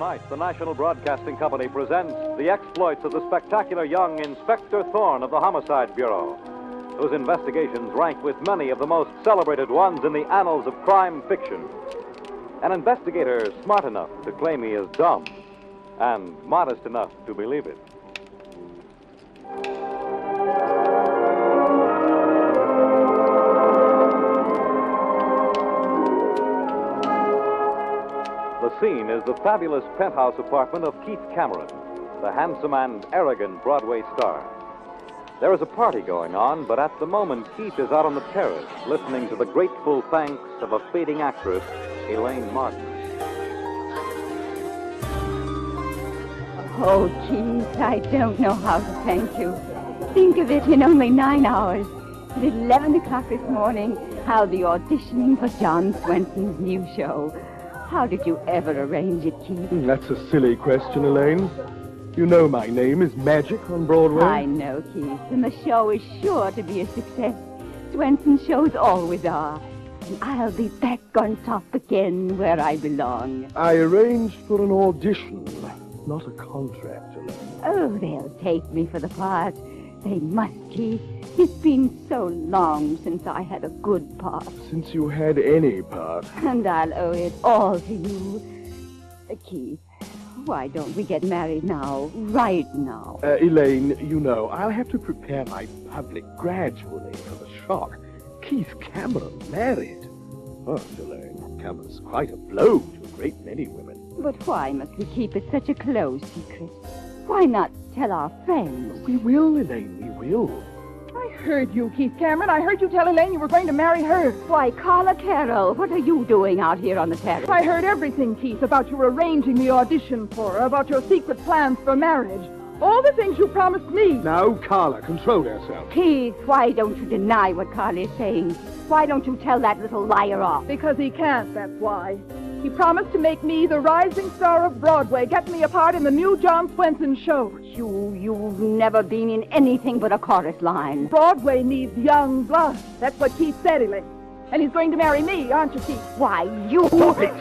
Tonight, the National Broadcasting Company presents the exploits of the spectacular young Inspector Thorne of the Homicide Bureau, whose investigations rank with many of the most celebrated ones in the annals of crime fiction. An investigator smart enough to claim he is dumb, and modest enough to believe it. The scene is the fabulous penthouse apartment of Keith Cameron, the handsome and arrogant Broadway star. There is a party going on, but at the moment, Keith is out on the terrace listening to the grateful thanks of a fading actress, Elaine Martin. Oh, Keith, I don't know how to thank you. Think of it, in only 9 hours. At 11 o'clock this morning, how the auditioning for John Swenson's new show. How did you ever arrange it, Keith? That's a silly question, Elaine. You know my name is Magic on Broadway. I know, Keith, and the show is sure to be a success. Swenson shows always are. And I'll be back on top again where I belong. I arranged for an audition, not a contract, Elaine. Oh, they'll take me for the part. They must, Keith. It's been so long since I had a good part. Since you had any part. And I'll owe it all to you. Keith, why don't we get married now? Right now. Elaine, you know, I'll have to prepare my public gradually for the shock. Keith Cameron married. Oh, Elaine, Cameron's quite a blow to a great many women. But why must we keep it such a close secret? Why not tell our friends? We will, Elaine, we will. I heard you, Keith Cameron. I heard you tell Elaine you were going to marry her. Why, Carla Carroll, what are you doing out here on the terrace? I heard everything, Keith, about you arranging the audition for her, about your secret plans for marriage. All the things you promised me. Now, Carla, control yourself. Keith, why don't you deny what Carla is saying? Why don't you tell that little liar off? Because he can't, that's why. He promised to make me the rising star of Broadway, get me a part in the new John Swenson show. You've never been in anything but a chorus line. Broadway needs young blood. That's what Keith said, Elaine. And he's going to marry me, aren't you, Keith? Why, you... Stop it!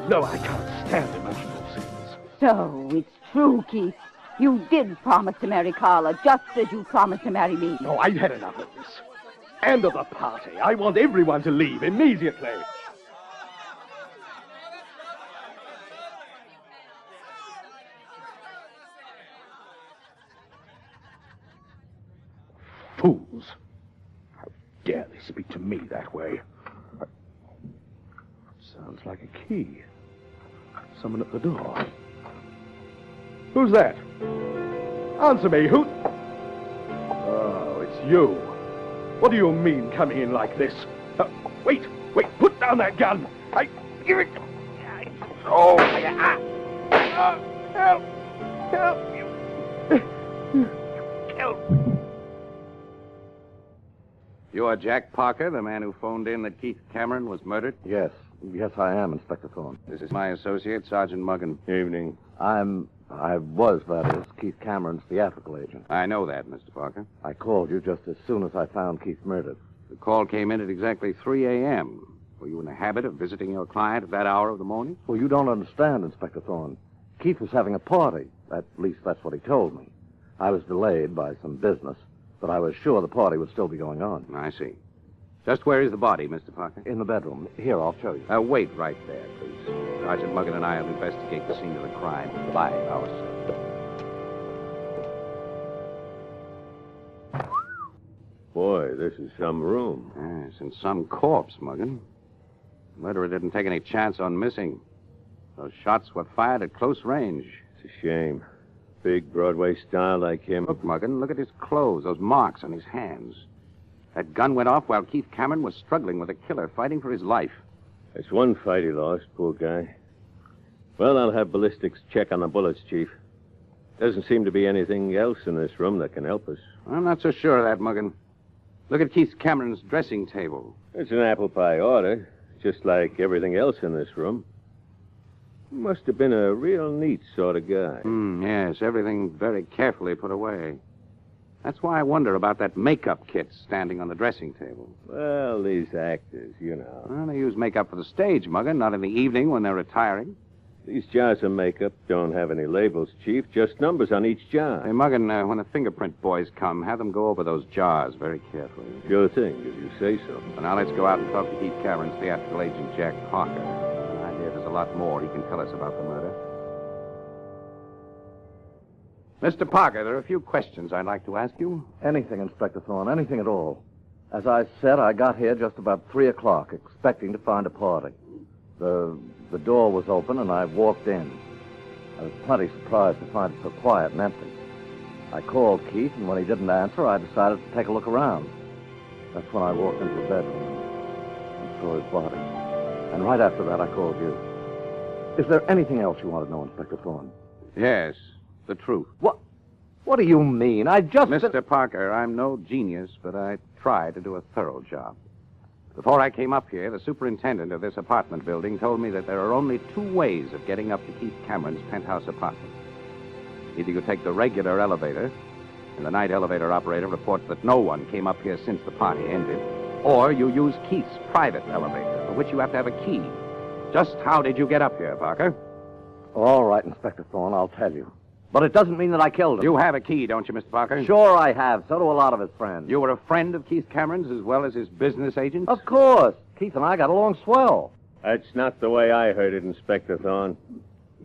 No, I can't stand emotional scenes. So, it's true, Keith. You did promise to marry Carla, just as you promised to marry me. No, I've had enough of this. And of the party. I want everyone to leave immediately. Fools. How dare they speak to me that way? Sounds like a key. Someone at the door. Who's that? Answer me, who... Oh, it's you. What do you mean coming in like this? Wait, put down that gun. Give it... Oh, help you. Help me. You are Jack Parker, the man who phoned in that Keith Cameron was murdered? Yes, I am, Inspector Thorne. This is my associate, Sergeant Muggin. Evening. I was, that is, Keith Cameron's theatrical agent. I know that, Mr. Parker. I called you just as soon as I found Keith murdered. The call came in at exactly 3 a.m. Were you in the habit of visiting your client at that hour of the morning? Well, you don't understand, Inspector Thorne. Keith was having a party. At least that's what he told me. I was delayed by some business, but I was sure the party would still be going on. I see. Just where is the body, Mr. Parker? In the bedroom. Here, I'll show you. Wait right there, please. Sergeant Muggin and I will investigate the scene of the crime by ourselves. Boy, this is some room. Yes, and some corpse, Muggin. The murderer didn't take any chance on missing. Those shots were fired at close range. It's a shame. Big Broadway star like him. Look, Muggin, look at his clothes, those marks on his hands. That gun went off while Keith Cameron was struggling with a killer, fighting for his life. That's one fight he lost, poor guy. Well, I'll have ballistics check on the bullets, Chief. Doesn't seem to be anything else in this room that can help us. I'm not so sure of that, Muggin. Look at Keith Cameron's dressing table. It's an apple pie order, just like everything else in this room. Must have been a real neat sort of guy. Yes, everything very carefully put away. That's why I wonder about that makeup kit standing on the dressing table. Well, these actors, you know. Well, they use makeup for the stage, Muggin, not in the evening when they're retiring. These jars of makeup don't have any labels, Chief. Just numbers on each jar. Hey, Muggin, when the fingerprint boys come, have them go over those jars very carefully. Sure thing, if you say so. So now let's go out and talk to Keith Cameron's theatrical agent, Jack Parker. I hear there's a lot more he can tell us about the murder. Mr. Parker, there are a few questions I'd like to ask you. Anything, Inspector Thorne, anything at all. As I said, I got here just about 3 o'clock, expecting to find a party. The door was open, and I walked in. I was plenty surprised to find it so quiet and empty. I called Keith, and when he didn't answer, I decided to take a look around. That's when I walked into the bedroom and saw his body. And right after that, I called you. Is there anything else you want to know, Inspector Thorne? Yes, the truth. What do you mean? I just... Mr. Parker, I'm no genius, but I try to do a thorough job. Before I came up here, the superintendent of this apartment building told me that there are only 2 ways of getting up to Keith Cameron's penthouse apartment. Either you take the regular elevator, and the night elevator operator reports that no one came up here since the party ended, or you use Keith's private elevator, for which you have to have a key. Just how did you get up here, Parker? All right, Inspector Thorne, I'll tell you. But it doesn't mean that I killed him. You have a key, don't you, Mr. Parker? Sure I have. So do a lot of his friends. You were a friend of Keith Cameron's as well as his business agent? Of course. Keith and I got along swell. That's not the way I heard it, Inspector Thorne.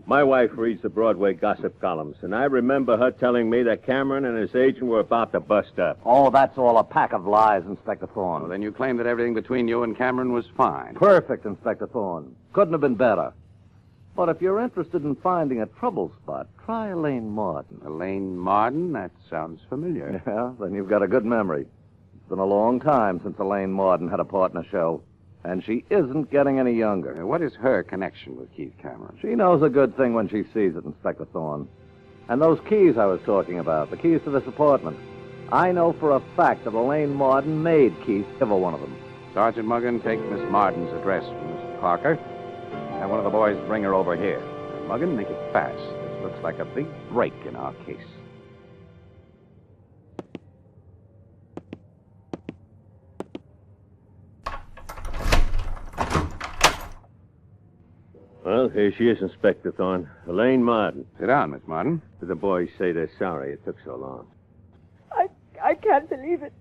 My wife reads the Broadway gossip columns, and I remember her telling me that Cameron and his agent were about to bust up. Oh, that's all a pack of lies, Inspector Thorne. Well, then you claim that everything between you and Cameron was fine. Perfect, Inspector Thorne. Couldn't have been better. But if you're interested in finding a trouble spot, try Elaine Martin. Elaine Martin? That sounds familiar. Yeah, then you've got a good memory. It's been a long time since Elaine Martin had a partner show, and she isn't getting any younger. What is her connection with Keith Cameron? She knows a good thing when she sees it, Inspector Thorne. And those keys I was talking about, the keys to this apartment, I know for a fact that Elaine Martin made Keith give her one of them. Sergeant Muggin, take Miss Martin's address from Mr. Parker. Have one of the boys bring her over here. And Muggin, make it fast. This looks like a big break in our case. Well, here she is, Inspector Thorne. Elaine Martin. Sit down, Miss Martin. The boys say they're sorry it took so long. I can't believe it.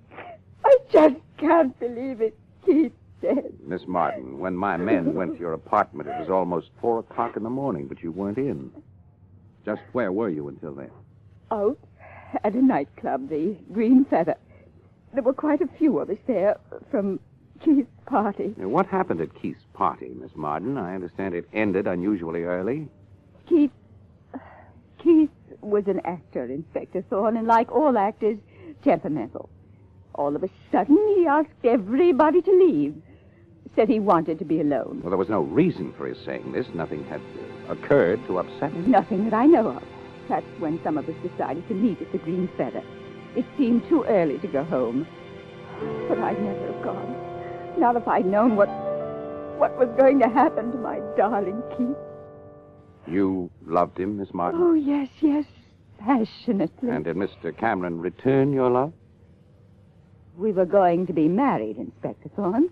I just can't believe it. Keith dead. Miss Martin, when my men went to your apartment, it was almost 4 o'clock in the morning, but you weren't in. Just where were you until then? Out at a nightclub, the Green Feather. There were quite a few of us there from Keith's party. Now, what happened at Keith's party, Miss Martin? I understand it ended unusually early. Keith was an actor, Inspector Thorne, and like all actors, temperamental. All of a sudden, he asked everybody to leave. Said he wanted to be alone. Well, there was no reason for his saying this. Nothing had occurred to upset him. Nothing that I know of. That's when some of us decided to meet at the Green Feather. It seemed too early to go home. But I'd never have gone. Not if I'd known what was going to happen to my darling Keith. You loved him, Miss Martin? Oh, yes, passionately. And did Mr. Cameron return your love? We were going to be married, Inspector Thorne.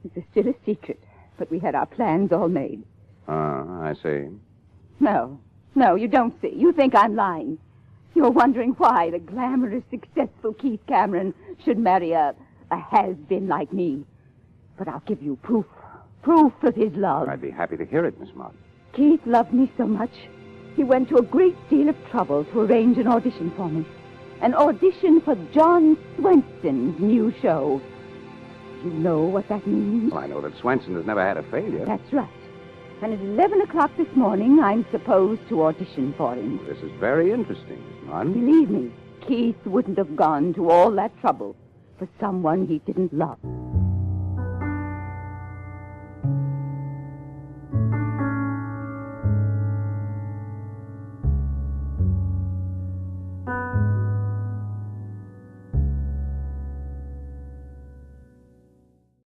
It was still a secret, but we had our plans all made. I see. No, you don't see. You think I'm lying. You're wondering why the glamorous, successful Keith Cameron should marry a has-been like me. But I'll give you proof of his love. I'd be happy to hear it, Miss Martin. Keith loved me so much, he went to a great deal of trouble to arrange an audition for me. An audition for John Swenson's new show. You know what that means? Well, I know that Swenson has never had a failure. That's right. And at 11 o'clock this morning, I'm supposed to audition for him. This is very interesting, Miss Martin. Believe me, Keith wouldn't have gone to all that trouble for someone he didn't love.